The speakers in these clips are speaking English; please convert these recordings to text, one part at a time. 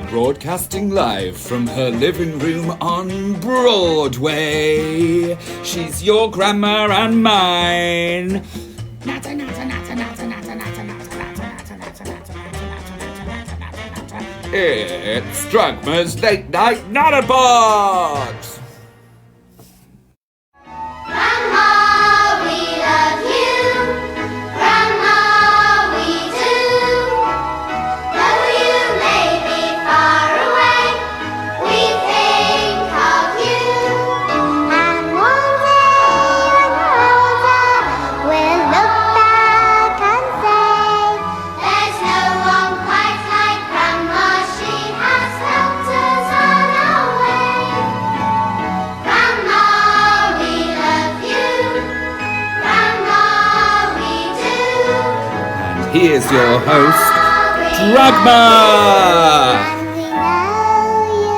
Broadcasting live from her living room on Broadway. She's your grandma and mine. It's Dragma's Late Night Natterbox. Here's your host, Dragma! And we know you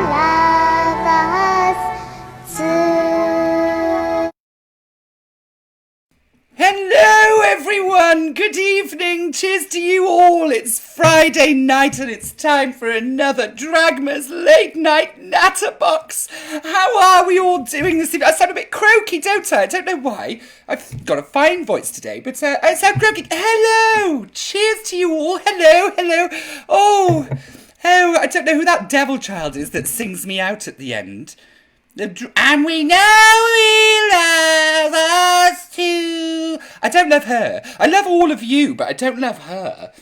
love us too. Hello everyone, good evening, cheers to you all. It's Friday night and it's time for another Dragma's Late Night Natterbox. How are we all doing this evening? I sound a bit croaky, don't I? I don't know why. I've got a fine voice today, but I sound croaky. Hello, cheers to you all. Hello. Oh, I don't know who that devil child is that sings me out at the end. And we know he loves us too. I don't love her. I love all of you, but I don't love her.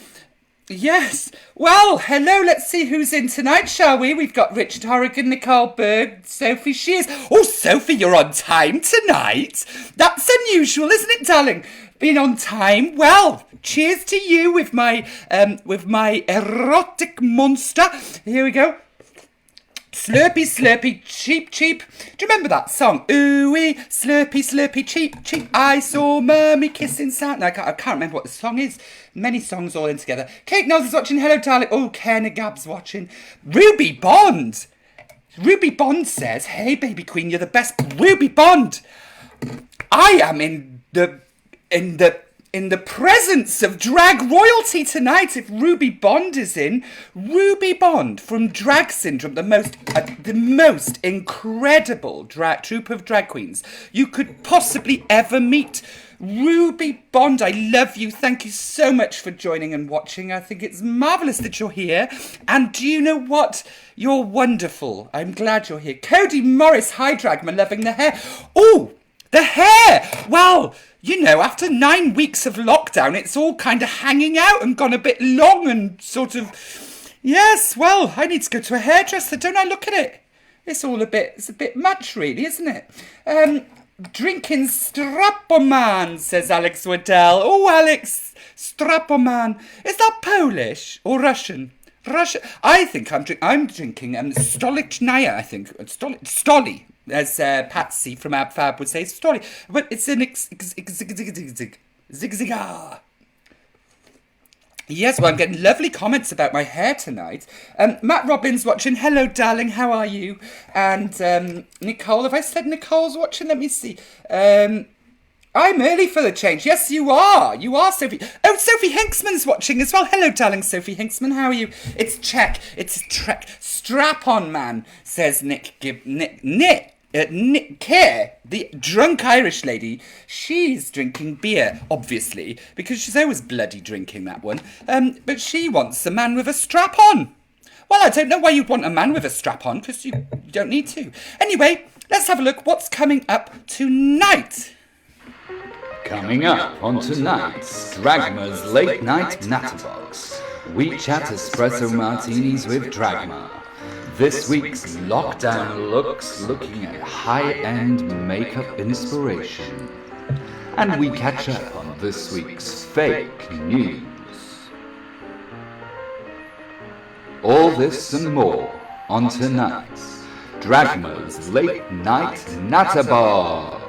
Yes. Well, hello. Let's see who's in tonight, shall we? We've got Richard Horrigan, Nicole Berg, Sophie Shears. Oh, Sophie, you're on time tonight. That's unusual, isn't it, darling? Being on time. Well, cheers to you with my erotic monster. Here we go. Slurpy, cheap. Do you remember that song? Ooh-wee, slurpy, cheap. I saw Mummy kissing Santa. I can't remember what the song is. Many songs all in together. Kate Knowles is watching. Hello, darling. Oh, Ken Gab's watching. Ruby Bond says, hey, baby queen, you're the best. Ruby Bond. I am in the presence of drag royalty tonight. If Ruby Bond is in, Ruby Bond from Drag Syndrome, the most incredible troupe of drag queens you could possibly ever meet. Ruby Bond, I love you. Thank you so much for joining and watching. I think it's marvellous that you're here. And do you know what? You're wonderful. I'm glad you're here. Cody Morris, hi Dragma, loving the hair. Oh, the hair! Well, you know, after 9 weeks of lockdown, it's all kind of hanging out and gone a bit long and sort of... Yes, well, I need to go to a hairdresser, don't I? Look at it. It's a bit much, really, isn't it? Drinking Strapoman, says Alex Waddell. Oh, Alex, Strapoman. Is that Polish or Russian? I think I'm drinking Stolichnaya, I think. Stoli. As Patsy from Ab Fab would say, story. But it's an zig-zig-ah. Yes, well, I'm getting lovely comments about my hair tonight. Matt Robbins watching. Hello, darling. How are you? And Nicole, have I said Nicole's watching? Let me see. I'm early for the change. Yes, you are. You are, Sophie. Oh, Sophie Hinksman's watching as well. Hello, darling Sophie Hinksman. How are you? It's Czech. It's Trek. Strap on, man, says Nick Kerr, the drunk Irish lady. She's drinking beer, obviously, because she's always bloody drinking that one. But she wants a man with a strap on. Well, I don't know why you'd want a man with a strap on, because you don't need to. Anyway, let's have a look what's coming up tonight. Coming up on tonight's Dragma's Late Night Natterbox, we chat espresso martinis with Dragma. This week's lockdown looks looking at high-end makeup inspiration. And we catch up on this week's fake news. All this and more on tonight's Dragma's Late Night Natterbox.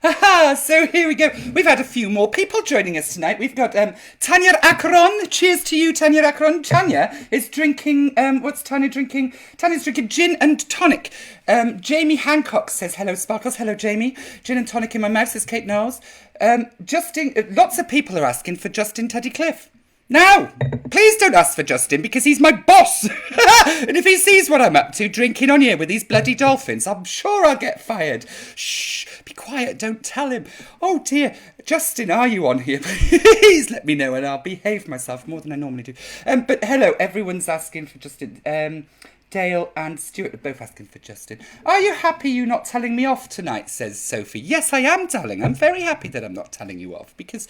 Haha, so here we go. We've had a few more people joining us tonight. We've got Tanya Akron. Cheers to you, Tanya Akron. Tanya is drinking, what's Tanya drinking? Tanya's drinking gin and tonic. Jamie Hancock says, hello, Sparkles. Hello, Jamie. Gin and tonic in my mouth, says Kate Knowles. Lots of people are asking for Justin Tuddycliffe. Now, please don't ask for Justin because he's my boss. And if he sees what I'm up to drinking on here with these bloody dolphins, I'm sure I'll get fired. Shh, be quiet, don't tell him. Oh dear, Justin, are you on here? Please let me know and I'll behave myself more than I normally do. But hello, everyone's asking for Justin. Dale and Stuart are both asking for Justin. Are you happy you're not telling me off tonight, says Sophie. Yes, I am, darling. I'm very happy that I'm not telling you off because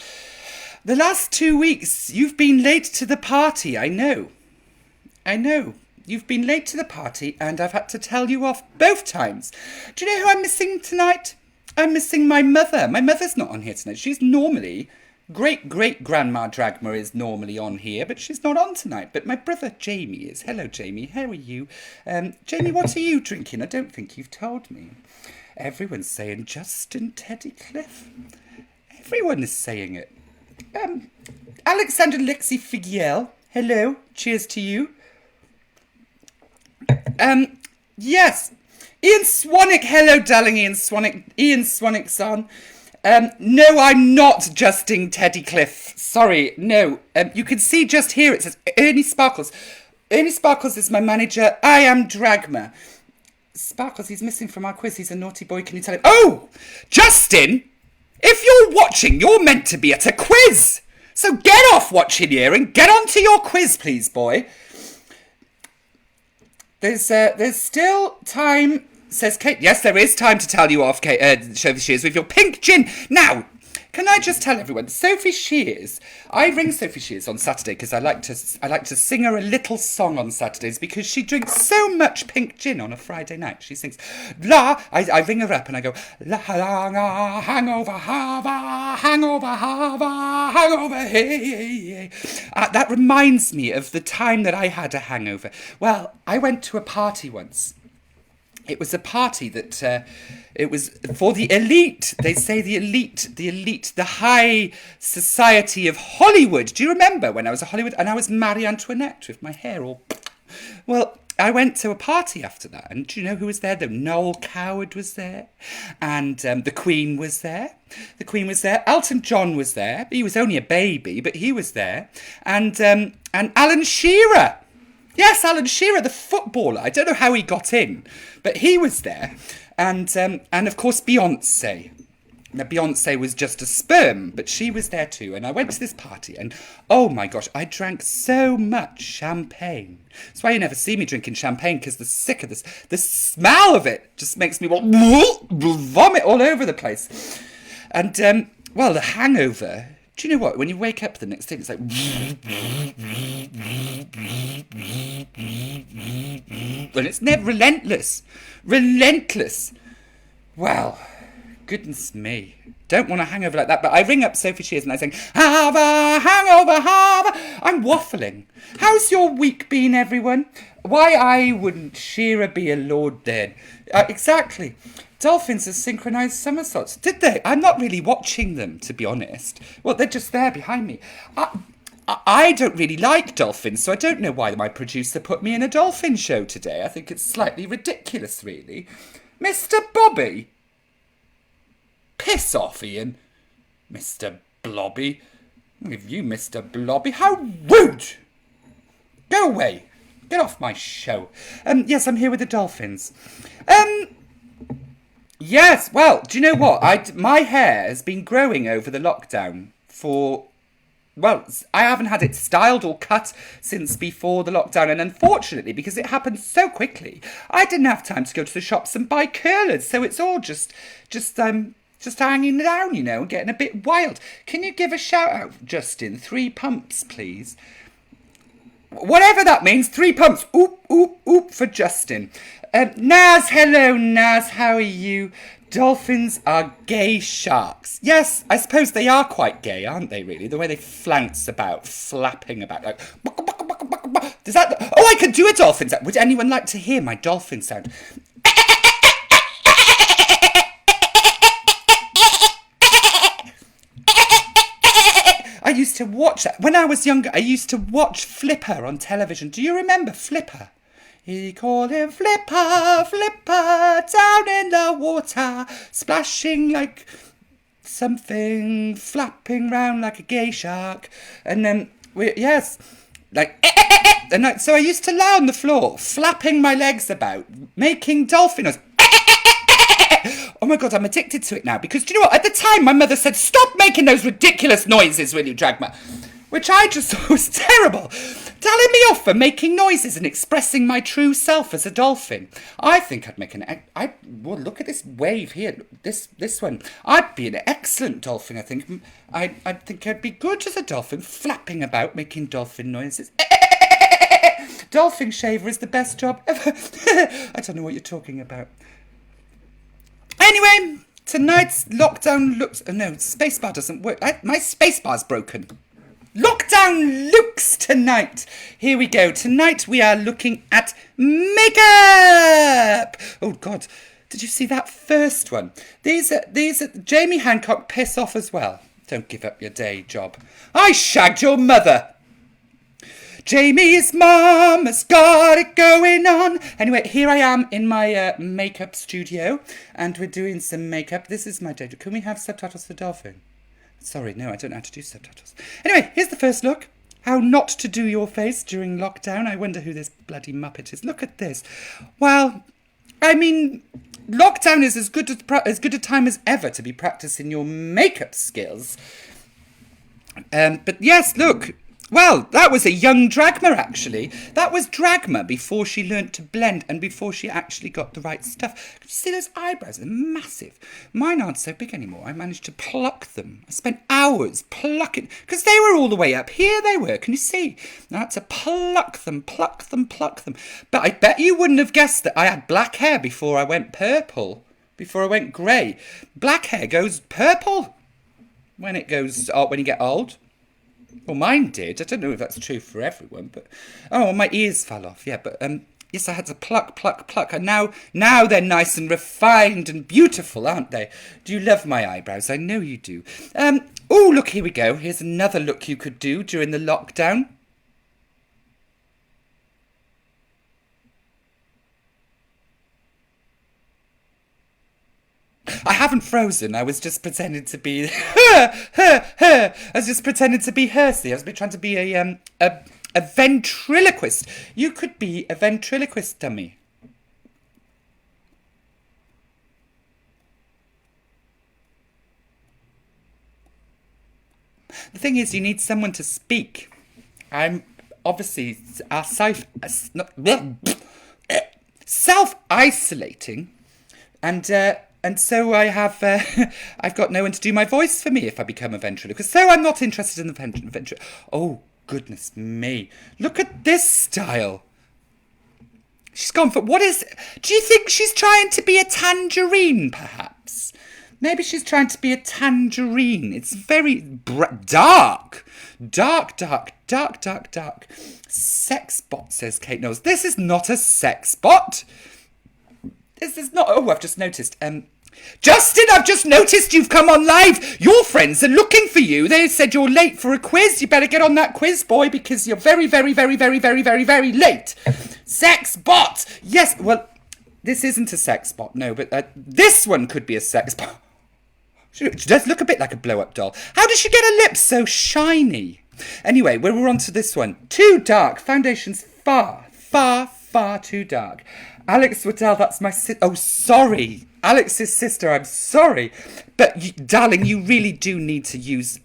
the last 2 weeks you've been late to the party. I know. You've been late to the party and I've had to tell you off both times. Do you know who I'm missing tonight? I'm missing my mother. My mother's not on here tonight. She's normally... Great-great-grandma Dragma is normally on here, but she's not on tonight. But my brother Jamie is. Hello, Jamie. How are you? Jamie, what are you drinking? I don't think you've told me. Everyone's saying Justin Teddy Cliff. Everyone is saying it. Alexander Lexi Figiel. Hello. Cheers to you. Yes. Ian Swanwick. Hello, darling Ian Swanwick. Ian Swanwick's on. No, I'm not Justin Teddy Cliff. Sorry, no. You can see just here it says Ernie Sparkles. Ernie Sparkles is my manager. I am Dragma. Sparkles, he's missing from our quiz. He's a naughty boy. Can you tell him? Oh, Justin, if you're watching, you're meant to be at a quiz. So get off watching here and get on to your quiz, please, boy. There's still time... Says Kate, yes, there is time to tell you off, Kate, Sophie Shears, with your pink gin. Now, can I just tell everyone, Sophie Shears, I ring Sophie Shears on Saturday because I like to sing her a little song on Saturdays because she drinks so much pink gin on a Friday night. She sings, I ring her up and I go, la la la, hangover, hey. That reminds me of the time that I had a hangover. Well, I went to a party once. It was a party that, it was for the elite. They say the elite, the high society of Hollywood. Do you remember when I was at Hollywood? And I was Marie Antoinette with my hair all... Well, I went to a party after that. And do you know who was there? Noel Coward was there. And the Queen was there. Elton John was there. He was only a baby, but he was there. And Alan Shearer. Yes, Alan Shearer, the footballer. I don't know how he got in, but he was there. And of course, Beyonce. Now, Beyonce was just a sperm, but she was there too. And I went to this party and, oh my gosh, I drank so much champagne. That's why you never see me drinking champagne, because the sick of this, the smell of it just makes me want vomit all over the place. And, well, the hangover... Do you know what? When you wake up the next day, it's like... And it's never relentless. Relentless. Well, goodness me. Don't want a hangover like that. But I ring up Sophie Shears and I sing, have a hangover, have a... I'm waffling. How's your week been, everyone? Why I wouldn't Shearer be a lord then? Exactly. Dolphins have synchronised somersaults. Did they? I'm not really watching them, to be honest. Well, they're just there behind me. I don't really like dolphins, so I don't know why my producer put me in a dolphin show today. I think it's slightly ridiculous, really. Mr. Bobby? Piss off, Ian. Mr. Blobby. With you, Mr. Blobby. How rude! Go away. Get off my show. Yes, I'm here with the dolphins. Yes, well, do you know what? My hair has been growing over the lockdown for... Well, I haven't had it styled or cut since before the lockdown. And unfortunately, because it happened so quickly, I didn't have time to go to the shops and buy curlers. So it's all just hanging down, you know, and getting a bit wild. Can you give a shout out, Justin? 3 pumps, please. Whatever that means, 3 pumps. Oop, oop, oop for Justin. Naz, hello, Naz. How are you? Dolphins are gay sharks. Yes, I suppose they are quite gay, aren't they, really? The way they flounce about, flapping about, like... Does that... Oh, I can do a dolphin sound. Would anyone like to hear my dolphin sound? I used to watch that. When I was younger, I used to watch Flipper on television. Do you remember Flipper? He called him Flipper, Flipper, down in the water, splashing like something, flapping round like a gay shark. And then, Yes. Like, and so I used to lie on the floor, flapping my legs about, making dolphin noise. Oh my God, I'm addicted to it now. Because do you know what? At the time, my mother said, stop making those ridiculous noises, will you, Dragma? Which I just thought was terrible. Telling me off for making noises and expressing my true self as a dolphin. I think I'd make well, look at this wave here. This one. I'd be an excellent dolphin, I think. I think I'd be good as a dolphin, flapping about, making dolphin noises. Dolphin shaver is the best job ever. I don't know what you're talking about. Anyway, tonight's lockdown looks... Oh no, spacebar doesn't work. My spacebar's broken. Lockdown looks tonight. Here we go. Tonight we are looking at makeup. Oh God, did you see that first one? These are Jamie Hancock, piss off as well. Don't give up your day job. I shagged your mother. Jamie's mum has got it going on. Anyway, here I am in my makeup studio, and we're doing some makeup. This is my day. Can we have subtitles for Dolphin? Sorry, no, I don't know how to do subtitles. Anyway, here's the first look. How not to do your face during lockdown. I wonder who this bloody Muppet is. Look at this. Well, I mean, lockdown is as good a time as ever to be practicing your makeup skills. But yes, look. Well, that was a young Dragma, actually. That was Dragma before she learnt to blend and before she actually got the right stuff. Can you see those eyebrows? They're massive. Mine aren't so big anymore. I managed to pluck them. I spent hours plucking, because they were all the way up here, they were. Can you see? I had to pluck them. But I bet you wouldn't have guessed that I had black hair before I went purple, before I went grey. Black hair goes purple when you get old. Well, mine did. I don't know if that's true for everyone, but... Oh, well, my ears fell off, yeah, but... Yes, I had to pluck, and now they're nice and refined and beautiful, aren't they? Do you love my eyebrows? I know you do. Oh, look, here we go. Here's another look you could do during the lockdown. I haven't frozen. I was just pretending to be her. I was just pretending to be Hersey. I was trying to be a ventriloquist. You could be a ventriloquist dummy. The thing is, you need someone to speak. I'm obviously self-isolating, and so I have, I've got no one to do my voice for me if I become a ventriloquist. So I'm not interested in the ventriloquist. Oh, goodness me. Look at this style. She's gone for, do you think she's trying to be a tangerine, perhaps? Maybe she's trying to be a tangerine. It's very dark. Dark. Sex bot, says Kate Knowles. This is not a sex bot. This is not... Oh, I've just noticed. Justin, I've just noticed you've come on live. Your friends are looking for you. They said you're late for a quiz. You better get on that quiz, boy, because you're very, very, very, very, very, very, very late. Sex bot. Yes, well, this isn't a sex bot, no, but this one could be a sex bot. She does look a bit like a blow-up doll. How does she get her lips so shiny? Anyway, we're on to this one. Too dark. Foundation's far too dark. Alex Waddell, that's my sister. Oh, sorry. Alex's sister, I'm sorry. But, darling, you really do need to use...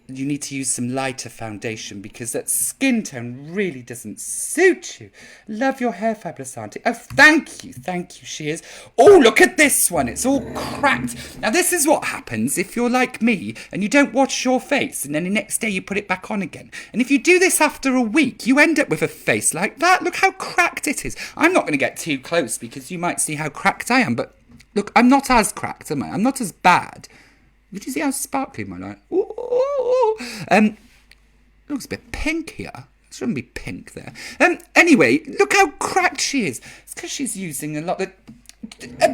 you need to use some lighter foundation because that skin tone really doesn't suit you. Love your hair, fabulous auntie. Oh, thank you, she is. Oh, look at this one. It's all cracked. Now, this is what happens if you're like me and you don't wash your face and then the next day you put it back on again. And if you do this after a week, you end up with a face like that. Look how cracked it is. I'm not going to get too close because you might see how cracked I am, but look, I'm not as cracked, am I? I'm not as bad. Did you see how sparkly my light? It looks a bit pink here. It shouldn't be pink there. Anyway, look how cracked she is. It's because she's using a lot of...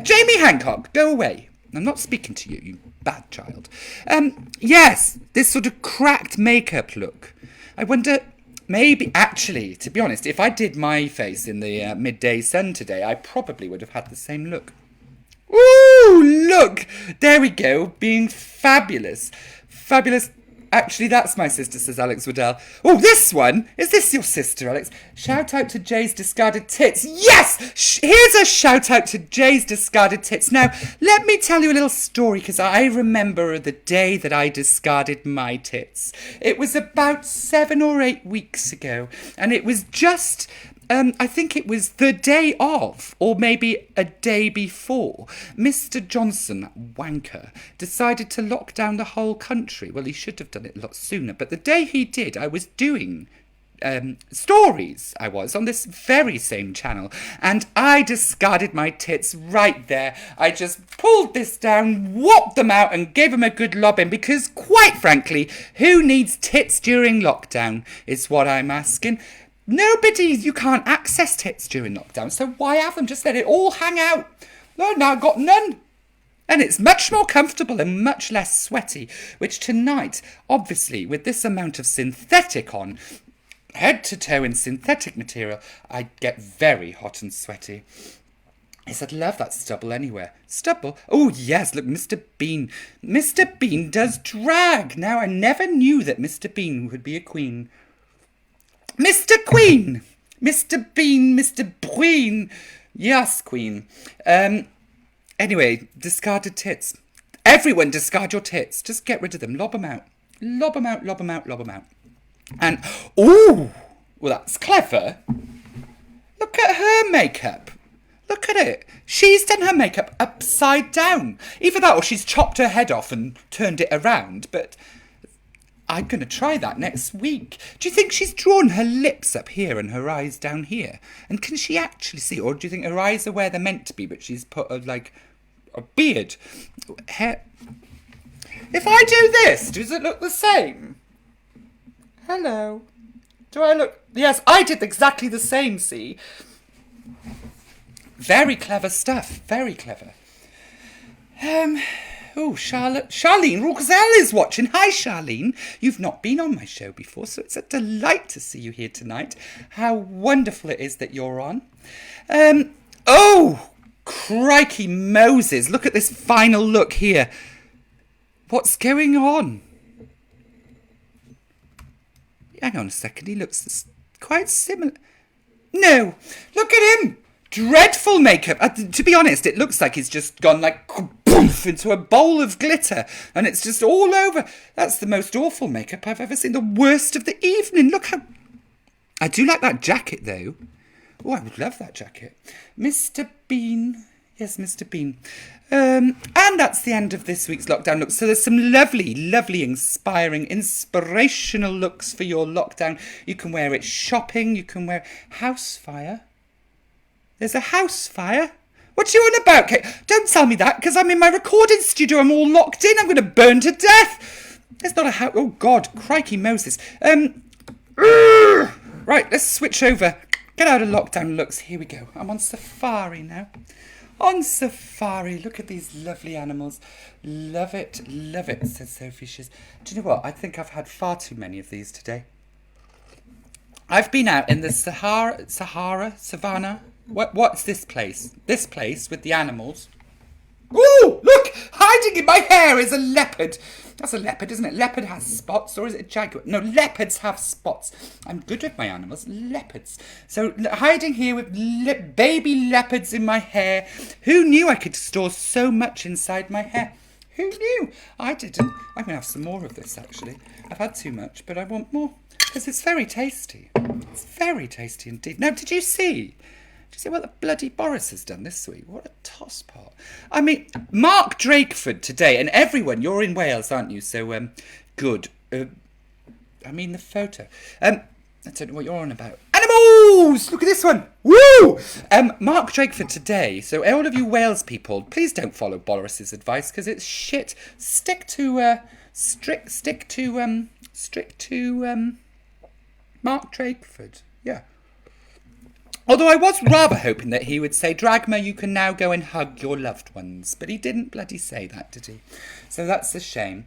Jamie Hancock, go away. I'm not speaking to you, you bad child. Yes, this sort of cracked makeup look. I wonder... Maybe, actually, to be honest, if I did my face in the midday sun today, I probably would have had the same look. Ooh, look! There we go, being fabulous. Fabulous. actually, that's my sister, says Alex Waddell. Oh, this one? Is this your sister, Alex? Shout out to Jay's discarded tits. Yes! Here's a shout out to Jay's discarded tits. Now, let me tell you a little story, because I remember the day that I discarded my tits. It was about 7 or 8 weeks ago, and it was just... I think it was the day of, or maybe a day before, Mr. Johnson, that wanker, decided to lock down the whole country. Well, he should have done it a lot sooner, but the day he did, I was doing stories, I was, on this very same channel, and I discarded my tits right there. I just pulled this down, whopped them out, and gave them a good lobbing, because, quite frankly, who needs tits during lockdown, is what I'm asking. Nobody, you can't access tits during lockdown, so why have them? Just let it all hang out. No, now I've got none. And it's much more comfortable and much less sweaty, which tonight, obviously, with this amount of synthetic on, head to toe in synthetic material, I get very hot and sweaty. Yes, I'd love that stubble anywhere. Stubble? Oh, yes, look, Mr. Bean. Mr. Bean does drag. Now, I never knew that Mr. Bean would be a queen. Mr. Queen! Mr. Bean, Mr. Breen. Yes, Queen. Anyway, discarded tits. Everyone discard your tits. Just get rid of them. Lob them out. Lob them out, lob them out, lob them out. And, ooh! Well, that's clever. Look at her makeup. Look at it. She's done her makeup upside down. Either that or she's chopped her head off and turned it around, but... I'm going to try that next week. Do you think she's drawn her lips up here and her eyes down here? And can she actually see? Or do you think her eyes are where they're meant to be, but she's put a beard? Hair. If I do this, does it look the same? Hello. Do I look... Yes, I did exactly the same, see? Very clever stuff. Very clever. Oh, Charlene Roxelle is watching. Hi, Charlene. You've not been on my show before, so it's a delight to see you here tonight. How wonderful it is that you're on. Oh, crikey Moses. Look at this final look here. What's going on? Hang on a second. He looks quite similar. No, look at him. Dreadful makeup. To be honest, it looks like he's just gone like poof into a bowl of glitter and it's just all over. That's the most awful makeup I've ever seen. The worst of the evening. Look how... I do like that jacket though. Oh, I would love that jacket. Mr. Bean. Yes, Mr. Bean. And that's the end of this week's lockdown looks. So there's some lovely, lovely, inspiring, inspirational looks for your lockdown. You can wear it shopping. You can wear house fire. There's a house fire? What are you on about, Kate? Don't tell me that, because I'm in my recording studio. I'm all locked in. I'm going to burn to death. There's not a house... Oh, God. Crikey Moses. Right, let's switch over. Get out of lockdown looks. Here we go. I'm on safari now. On safari. Look at these lovely animals. Love it, says Sophie. Do you know what? I think I've had far too many of these today. I've been out in the savannah. What's this place? This place with the animals. Ooh, look! Hiding in my hair is a leopard. That's a leopard, isn't it? Leopard has spots, or is it a jaguar? No, leopards have spots. I'm good with my animals. Leopards. So, hiding here with baby leopards in my hair. Who knew I could store so much inside my hair? Who knew? I didn't. I'm going to have some more of this, actually. I've had too much, but I want more. Because it's very tasty. It's very tasty indeed. Now, did you see? Do you see what the bloody Boris has done this week? What a tosspot. I mean, Mark Drakeford today, and everyone, you're in Wales, aren't you? So, good. I mean, the photo. I don't know what you're on about. Animals! Look at this one. Woo! Mark Drakeford today. So, all of you Wales people, please don't follow Boris's advice, because it's shit. Stick to Mark Drakeford. Yeah. Although I was rather hoping that he would say, Dragma, you can now go and hug your loved ones. But he didn't bloody say that, did he? So that's a shame.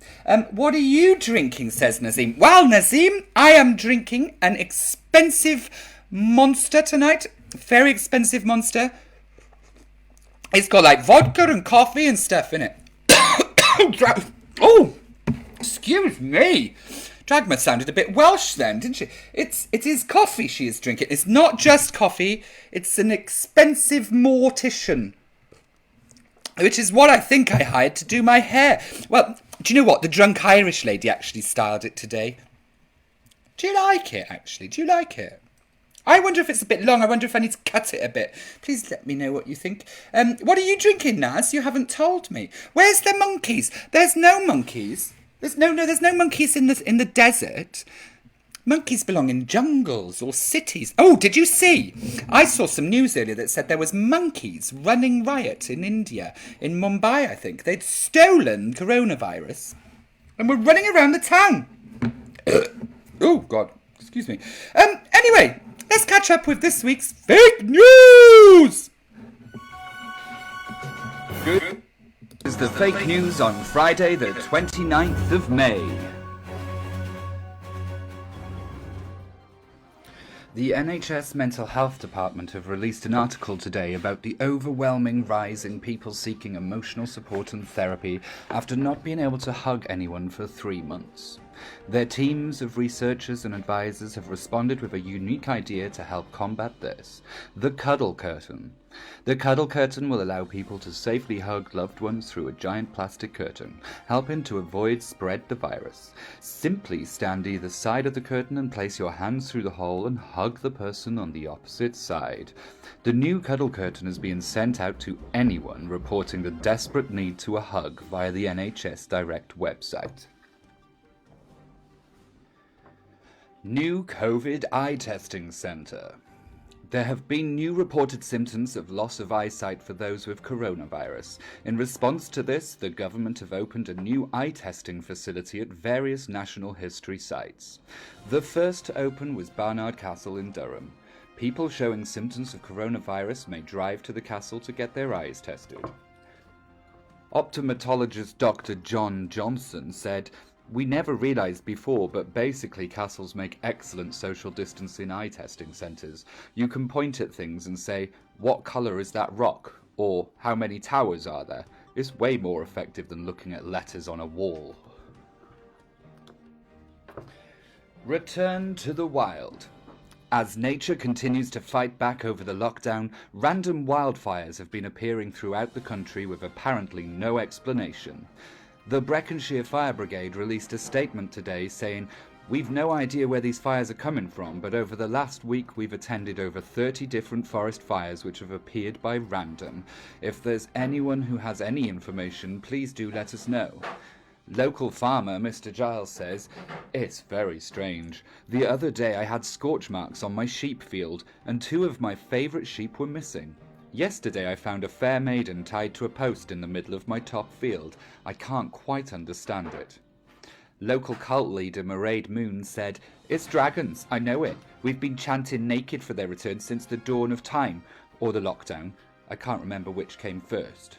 What are you drinking, says Nazim. Well, Nazim, I am drinking an expensive monster tonight. Very expensive monster. It's got like vodka and coffee and stuff in it. Oh, Excuse me. Dragma sounded a bit Welsh then, didn't she? It is coffee she is drinking. It's not just coffee. It's an expensive mortician, which is what I think I hired to do my hair. Well, do you know what? The drunk Irish lady actually styled it today. Do you like it, actually? Do you like it? I wonder if it's a bit long. I wonder if I need to cut it a bit. Please let me know what you think. What are you drinking, Naz? You haven't told me. Where's the monkeys? There's no monkeys. There's no monkeys in the desert. Monkeys belong in jungles or cities. Oh, did you see? I saw some news earlier that said there was monkeys running riot in India, in Mumbai, I think. They'd stolen coronavirus and were running around the town. Oh, God. Excuse me. Anyway, let's catch up with this week's fake news. Good is the fake news on Friday the 29th of May. The NHS Mental Health Department have released an article today about the overwhelming rise in people seeking emotional support and therapy after not being able to hug anyone for 3 months. Their teams of researchers and advisors have responded with a unique idea to help combat this: the cuddle curtain. The cuddle curtain will allow people to safely hug loved ones through a giant plastic curtain, helping to avoid spread the virus. Simply stand either side of the curtain and place your hands through the hole and hug the person on the opposite side. The new cuddle curtain is being sent out to anyone reporting the desperate need to a hug via the NHS Direct website. New COVID eye testing centre. There have been new reported symptoms of loss of eyesight for those with coronavirus. In response to this, the government have opened a new eye testing facility at various national history sites. The first to open was Barnard Castle in Durham. People showing symptoms of coronavirus may drive to the castle to get their eyes tested. Optometrologist Dr. John Johnson said, "We never realised before, but basically castles make excellent social distancing eye testing centres. You can point at things and say, 'What colour is that rock?' Or 'How many towers are there?' It's way more effective than looking at letters on a wall." Return to the wild. As nature continues to fight back over the lockdown, random wildfires have been appearing throughout the country with apparently no explanation. The Breconshire Fire Brigade released a statement today saying, "We've no idea where these fires are coming from, but over the last week we've attended over 30 different forest fires which have appeared by random. If there's anyone who has any information, please do let us know." Local farmer Mr. Giles says, "It's very strange. The other day I had scorch marks on my sheep field and 2 of my favourite sheep were missing. Yesterday I found a fair maiden tied to a post in the middle of my top field. I can't quite understand it." Local cult leader Mairead Moon said, "It's dragons, I know it. We've been chanting naked for their return since the dawn of time, or the lockdown. I can't remember which came first."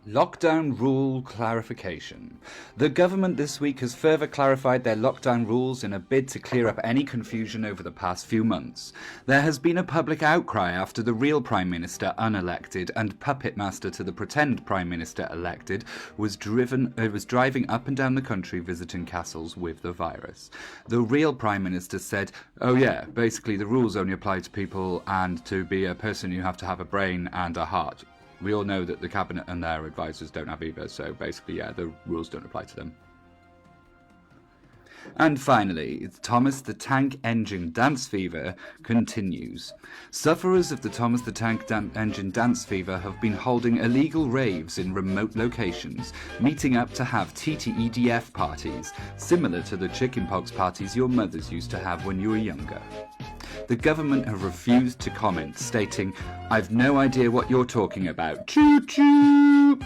Lockdown rule clarification. The government this week has further clarified their lockdown rules in a bid to clear up any confusion over the past few months. There has been a public outcry after the real Prime Minister unelected and puppet master to the pretend Prime Minister elected was driving up and down the country visiting castles with the virus. The real Prime Minister said, "Oh yeah, basically the rules only apply to people, and to be a person you have to have a brain and a heart. We all know that the cabinet and their advisors don't have either, so basically, yeah, the rules don't apply to them." And finally, Thomas the Tank Engine Dance Fever continues. Sufferers of the Thomas the Tank Engine Dance Fever have been holding illegal raves in remote locations, meeting up to have TTEDF parties, similar to the chickenpox parties your mothers used to have when you were younger. The government have refused to comment, stating, "I've no idea what you're talking about. Choo-choo!"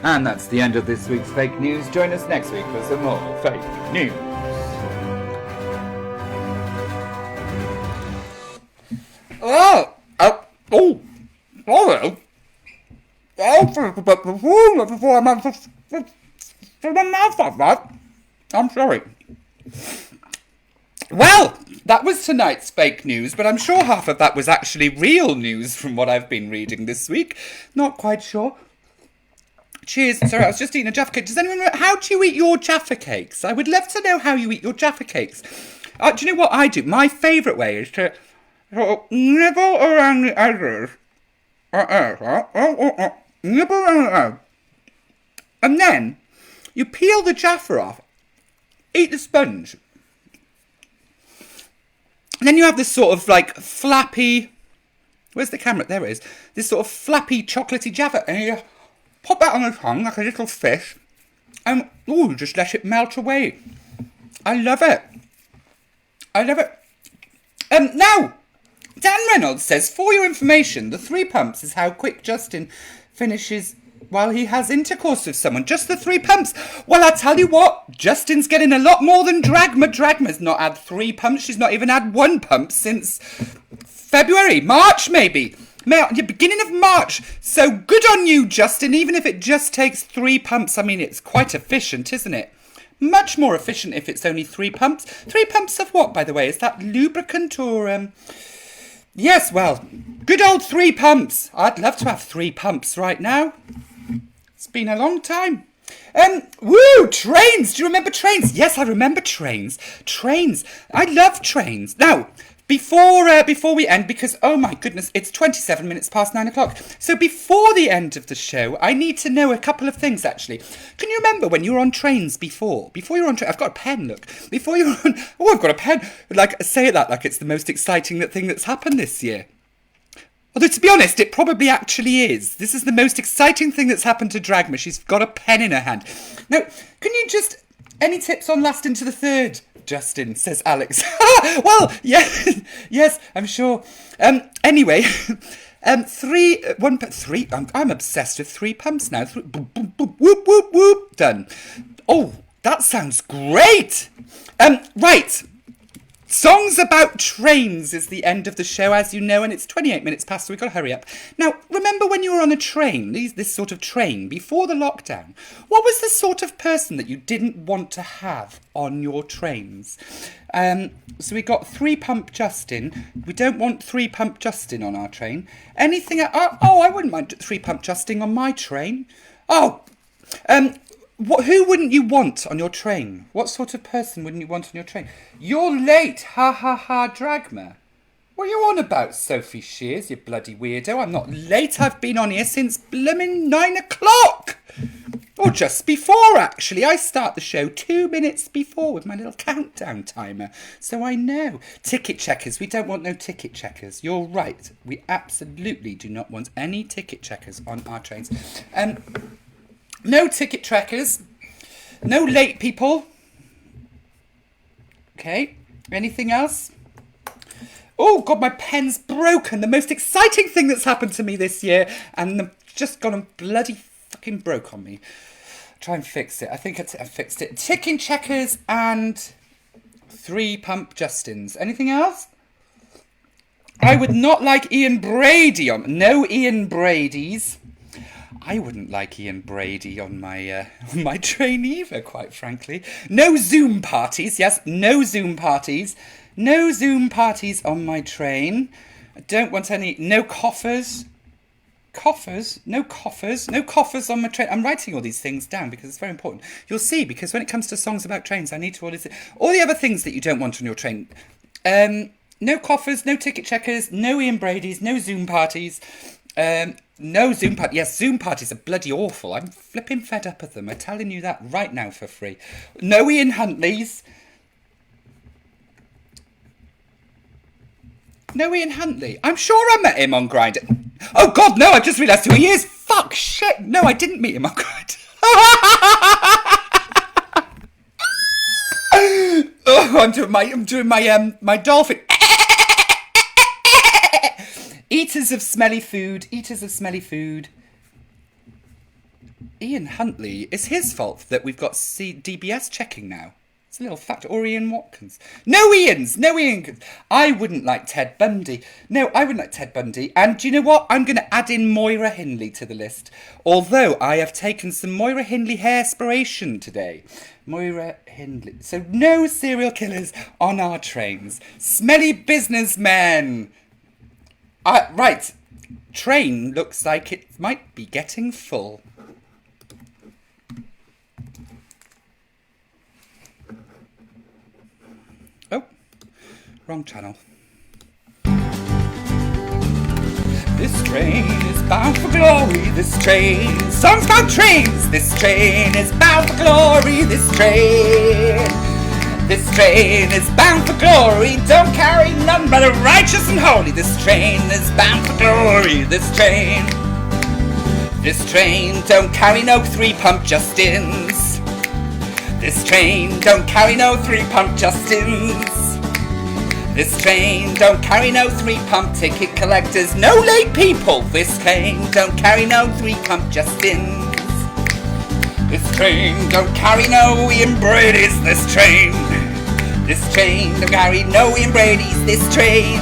And that's the end of this week's fake news. Join us next week for some more fake news. Oh, hello. Before I'm out for my mouth off that. I'm sorry. Well, that was tonight's fake news, but I'm sure half of that was actually real news from what I've been reading this week. Not quite sure. Cheers. Sorry, I was just eating a Jaffa cake. Does anyone know, how do you eat your Jaffa cakes? I would love to know how you eat your Jaffa cakes. Do you know what I do? My favourite way is to sort of nibble around the edges. Nibble around the edges. And then you peel the Jaffa off. Eat the sponge. And then you have this sort of like flappy... Where's the camera? There it is. This sort of flappy, chocolatey Jaffa. And you pop that on the tongue like a little fish. And, ooh, just let it melt away. I love it. I love it. Now, Dan Reynolds says, for your information, the 3 pumps is how quick Justin finishes while he has intercourse with someone. Just the 3 pumps. Well, I tell you what, Justin's getting a lot more than Dragma. Dragma's not had 3 pumps. She's not even had 1 pump since February, March maybe. The beginning of March. So good on you, Justin. Even if it just takes 3 pumps. I mean, it's quite efficient, isn't it? Much more efficient if it's only 3 pumps. 3 pumps of what, by the way? Is that lubricant or... Yes, well, good old 3 pumps. I'd love to have 3 pumps right now. It's been a long time. Woo! Trains! Do you remember trains? Yes, I remember trains. Trains. I love trains. Now, before we end, because, oh my goodness, it's 27 minutes past 9 o'clock. So before the end of the show, I need to know a couple of things, actually. Can you remember when you were on trains before? Before you were on trains, I've got a pen, look. Before you were on, oh, I've got a pen. Like, say that like it's the most exciting thing that's happened this year. Although, to be honest, it probably actually is. This is the most exciting thing that's happened to Dragma. She's got a pen in her hand. Now, can you just... Any tips on lasting into the third, Justin, says Alex. Well, yes, yes, I'm sure. Anyway, 3, I'm obsessed with 3 pumps now. Boop, boop, boop, whoop, whoop, whoop, done. Oh, that sounds great. Right. Songs about trains is the end of the show, as you know, and it's 28 minutes past, so we've got to hurry up. Now, remember when you were on a train, this sort of train, before the lockdown, what was the sort of person that you didn't want to have on your trains? So we got 3 pump Justin. We don't want 3 pump Justin on our train. Anything... I wouldn't mind 3 pump Justin on my train. Who wouldn't you want on your train? What sort of person wouldn't you want on your train? You're late, ha ha ha, Dragma. What are you on about, Sophie Shears, you bloody weirdo? I'm not late, I've been on here since blimmin' 9 o'clock. Or just before, actually. I start the show 2 minutes before with my little countdown timer. So I know. Ticket checkers, we don't want no ticket checkers. You're right, we absolutely do not want any ticket checkers on our trains. No ticket trackers. No late people. Okay. Anything else? Oh, God, my pen's broken. The most exciting thing that's happened to me this year. And just gone and bloody fucking broke on me. Try and fix it. I think I fixed it. Ticking checkers and 3 pump Justins. Anything else? I would not like Ian Brady on... No Ian Brady's. I wouldn't like Ian Brady on my train either, quite frankly. No Zoom parties, yes, no Zoom parties. No Zoom parties on my train. I don't want any, no coffers. Coffers? No coffers. No coffers on my train. I'm writing all these things down because it's very important. You'll see, because when it comes to songs about trains, I need to all the other things that you don't want on your train. No coffers, no ticket checkers, no Ian Brady's, no Zoom parties. No Zoom party. Yes, Zoom parties are bloody awful. I'm flipping fed up of them. I'm telling you that right now for free. No Ian Huntley's. No Ian Huntley. I'm sure I met him on Grindr. Oh God, no! I just realised who he is. Fuck shit. No, I didn't meet him on Grindr. Oh, I'm doing my dolphin. Eaters of smelly food. Eaters of smelly food. Ian Huntley, it's his fault that we've got DBS checking now. It's a little fact. Or Ian Watkins. No Ians! No Ian! I wouldn't like Ted Bundy. No, I wouldn't like Ted Bundy. And do you know what? I'm going to add in Moira Hindley to the list. Although I have taken some Moira Hindley hairspiration today. Moira Hindley. So no serial killers on our trains. Smelly businessmen! Right. Train looks like it might be getting full. Oh, wrong channel. This train is bound for glory, this train. Songs about trains. This train is bound for glory, this train. This train is bound for glory, don't carry none but the righteous and holy. This train is bound for glory, this train. This train don't carry no 3-pump Justins. This train don't carry no 3-pump Justins. This train don't carry no 3-pump ticket collectors, no late people. This train don't carry no 3-pump Justins. This train don't carry no Ian Brady's, this train. This train don't carry no Ian Brady's, this train.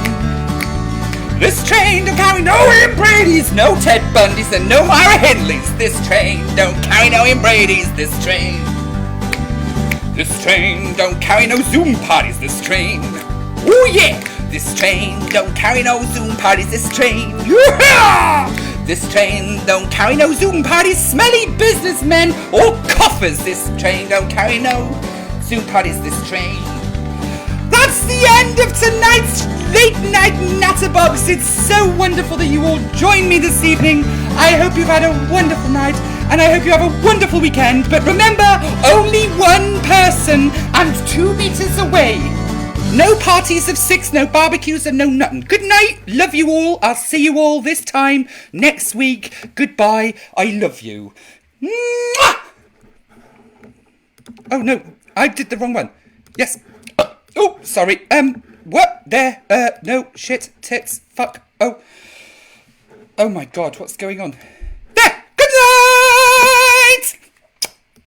This train don't carry no Ian Brady's, no Ted Bundy's and no Moira Hindley's. This train don't carry no Ian Brady's, this train. This train don't carry no Zoom parties, this train. Oh yeah! This train don't carry no Zoom parties, this train. Yeah! This train don't carry no Zoom parties, smelly businessmen or coffers. This train don't carry no Zoom parties, this train. That's the end of tonight's late night Natterbox. It's so wonderful that you all joined me this evening. I hope you've had a wonderful night and I hope you have a wonderful weekend. But remember, only one person and 2 meters away. No parties of 6, no barbecues and no nothing. Good night. Love you all. I'll see you all this time next week. Goodbye. I love you. Mwah! Oh no, I did the wrong one. Yes. Oh, sorry. What? There. No, shit, tits, fuck. Oh my God, what's going on?